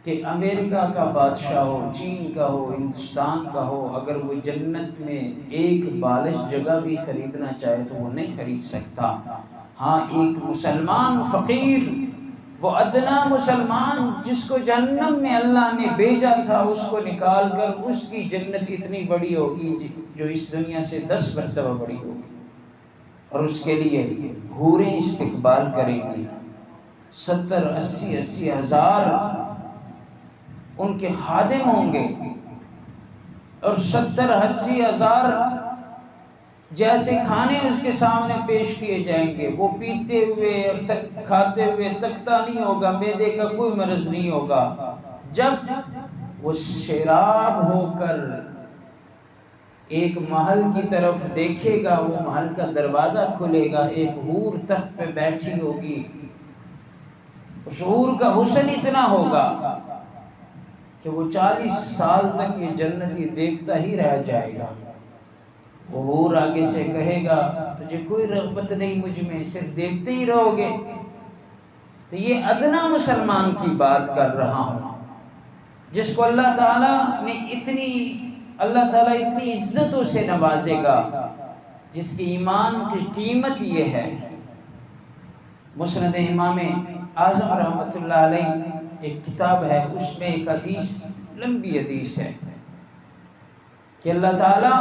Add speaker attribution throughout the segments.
Speaker 1: کہ امریکہ کا بادشاہ ہو، چین کا ہو، ہندوستان کا ہو، اگر وہ جنت میں ایک بالش جگہ بھی خریدنا چاہے تو وہ نہیں خرید سکتا۔ ہاں ایک مسلمان فقیر، وہ ادنا مسلمان جس کو جہنم میں اللہ نے بھیجا تھا، اس کو نکال کر اس کی جنت اتنی بڑی ہوگی جو اس دنیا سے 10 مرتبہ بڑی ہوگی، اور اس کے لیے حوریں استقبال کریں گی۔ 70-80 ہزار ان کے خادم ہوں گے، اور 70-80 ہزار جیسے کھانے اس کے سامنے پیش کیے جائیں گے، وہ پیتے ہوئے اور کھاتے ہوئے تکتا نہیں ہوگا، معدے کا کوئی مرض نہیں ہوگا۔ جب وہ شراب ہو کر ایک محل کی طرف دیکھے گا، وہ محل کا دروازہ کھلے گا، ایک حور تخت پہ بیٹھی ہوگی، اس حور کا حسن اتنا ہوگا کہ وہ 40 سال تک یہ جنتی دیکھتا ہی رہ جائے گا۔ وہ حور آگے سے کہے گا تجھے کوئی رغبت نہیں مجھ میں، صرف دیکھتے ہی رہو گے؟ تو یہ ادنا مسلمان کی بات کر رہا ہوں، جس کو اللہ تعالیٰ اتنی عزتوں سے نوازے گا، جس کی ایمان کی قیمت یہ ہے۔ مسند امام اعظم رحمۃ اللہ علیہ ایک کتاب ہے، اس میں ایک حدیث، لمبی حدیث ہے، کہ اللہ تعالیٰ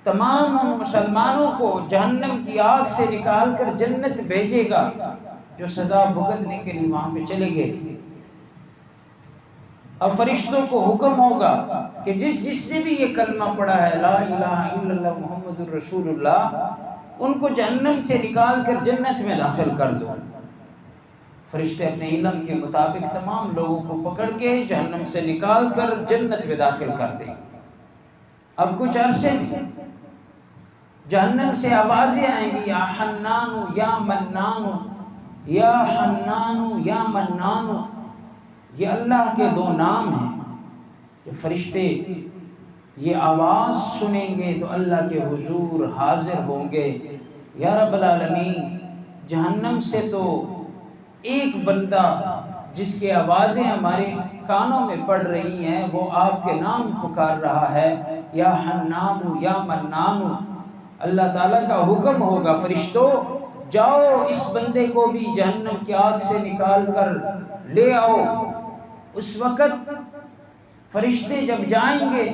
Speaker 1: تمام مسلمانوں کو جہنم کی آگ سے نکال کر جنت بھیجے گا، جو سزا بھگتنے کے لیے وہاں پہ چلے گئے تھے۔ اب فرشتوں کو حکم ہوگا کہ جس نے بھی یہ کلمہ پڑھا ہے لا الہ الا اللہ محمد الرسول اللہ، ان کو جہنم سے نکال کر جنت میں داخل کر دو۔ فرشتے اپنے علم کے مطابق تمام لوگوں کو پکڑ کے جہنم سے نکال کر جنت میں داخل کر دیں۔ اب کچھ عرصے میں جہنم سے آوازیں آئیں گی، یا حنان یا منان، یا حنان یا منان۔ یہ اللہ کے 2 نام ہیں کہ فرشتے یہ آواز سنیں گے تو اللہ کے حضور حاضر ہوں گے، یا رب العالمین جہنم سے تو ایک بندہ جس کی آوازیں ہمارے کانوں میں پڑ رہی ہیں وہ آپ کے نام پکار رہا ہے، یا حنان یا منان۔ اللہ تعالیٰ کا حکم ہوگا، فرشتوں جاؤ اس بندے کو بھی جہنم کی آگ سے نکال کر لے آؤ۔ اس وقت فرشتے جب جائیں گے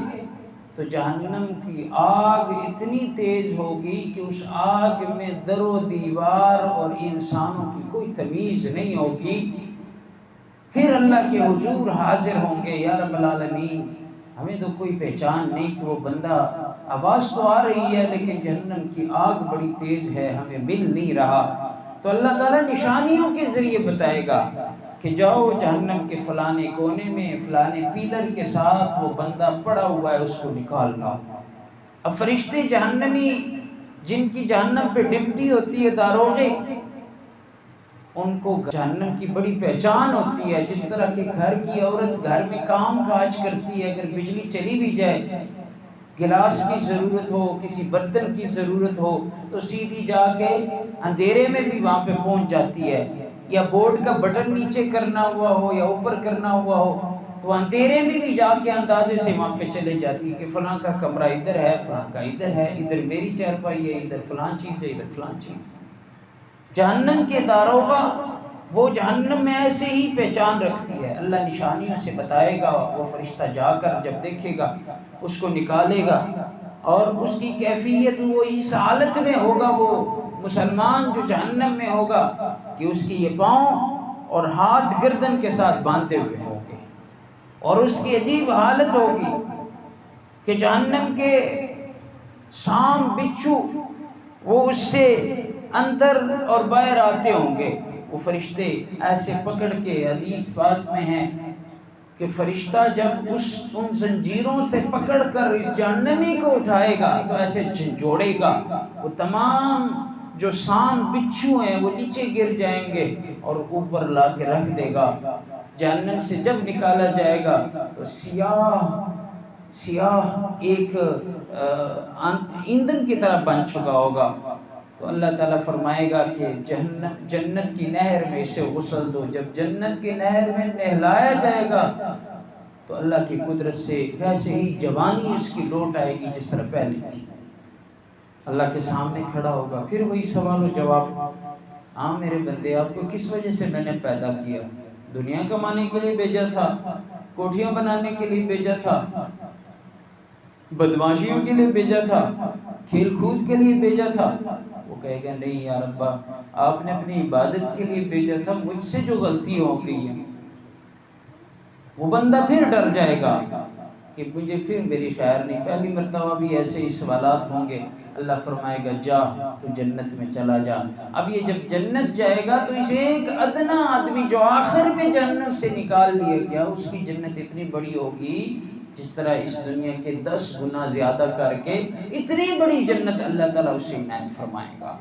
Speaker 1: تو جہنم کی آگ اتنی تیز ہوگی کہ اس آگ میں در و دیوار اور انسانوں کی کوئی تمیز نہیں ہوگی۔ پھر اللہ کے حضور حاضر ہوں گے، یا رب العالمین ہمیں تو کوئی پہچان نہیں کہ وہ بندہ، آواز تو آ رہی ہے لیکن جہنم کی آگ بڑی تیز ہے، ہمیں مل نہیں رہا۔ تو اللہ تعالیٰ نشانیوں کے ذریعے بتائے گا کہ جاؤ جہنم کے فلانے کونے میں فلانے پیلر کے ساتھ وہ بندہ پڑا ہوا ہے، اس کو نکال لاؤ۔ اب فرشتے جہنمی جن کی جہنم پہ ڈپٹی ہوتی ہے، داروغے، ان کو جہنم کی بڑی پہچان ہوتی ہے۔ جس طرح کہ گھر کی عورت گھر میں کام کاج کرتی ہے، اگر بجلی چلی بھی جائے، گلاس کی ضرورت ہو، کسی برتن کی ضرورت ہو، تو سیدھی جا کے اندھیرے میں بھی وہاں پہ پہنچ جاتی ہے، یا بورڈ کا بٹن نیچے کرنا ہوا ہو یا اوپر کرنا ہوا ہو تو اندھیرے میں بھی جا کے اندازے سے وہاں پہ چلے جاتی ہے کہ فلاں کا کمرہ ادھر ہے، فلاں کا ادھر ہے، ادھر میری چارپائی ہے، ادھر فلاں چیز ہے، ادھر فلاں چیز۔ جہنم کے داروغہ وہ جہنم میں ایسے ہی پہچان رکھتی ہے، اللہ نشانیوں سے بتائے گا، وہ فرشتہ جا کر جب دیکھے گا اس کو نکالے گا، اور اس کی کیفیت وہ اس حالت میں ہوگا، وہ مسلمان جو جہنم میں ہوگا کہ اس کی یہ پاؤں اور ہاتھ گردن کے ساتھ باندھے ہوئے ہوں گے، اور اس کی عجیب حالت ہوگی کہ جہنم کے سام بچھو وہ اس سے اندر اور باہر آتے ہوں گے۔ وہ فرشتے ایسے پکڑ کے، حدیث پاک میں ہیں کہ فرشتہ جب ان زنجیروں سے پکڑ کر اس جہنمی کو اٹھائے گا تو ایسے جھنجھوڑے گا، وہ تمام جو سام بچھو ہیں وہ نیچے گر جائیں گے اور اوپر لا کے رکھ دے گا۔ جہنم سے جب نکالا جائے گا تو سیاہ ایک ایندھن کی طرح بن چکا ہوگا، تو اللہ تعالیٰ فرمائے گا کہ جنت کی نہر میں اسے غسل دو. جب جنت کی نہر میں نہلایا جائے گا تو اللہ کی قدرت سے ویسے ہی جوانی اس کی لوٹ آئے گی جس طرح پہلے تھی. اللہ کے سامنے کھڑا ہوگا، پھر وہی سوال و جواب. ہاں میرے بندے، آپ کو کس وجہ سے میں نے پیدا کیا؟ دنیا کمانے کے لیے بھیجا تھا، کوٹھیاں بنانے کے لیے بھیجا تھا، بدماشیوں کے لیے بھیجا تھا، کھیل کود کے لیے بھیجا تھا؟ وہ کہے گا نہیں یا ربا، آپ نے اپنی عبادت کے لیے بھیجا تھا، مجھ سے جو غلطی ہو گئی ہے. وہ بندہ پھر ڈر جائے گا کہ مجھے پھر میری خیر نہیں. پہلی مرتبہ بھی ایسے ہی سوالات ہوں گے. اللہ فرمائے گا جا تو جنت میں چلا جا. اب یہ جب جنت جائے گا تو اسے ایک ادنا آدمی جو آخر میں جنت سے نکال لیا گیا، اس کی جنت اتنی بڑی ہوگی جس طرح اس دنیا کے 10 گنا زیادہ کر کے اتنی بڑی جنت اللہ تعالیٰ اس سے عنایت فرمائے گا.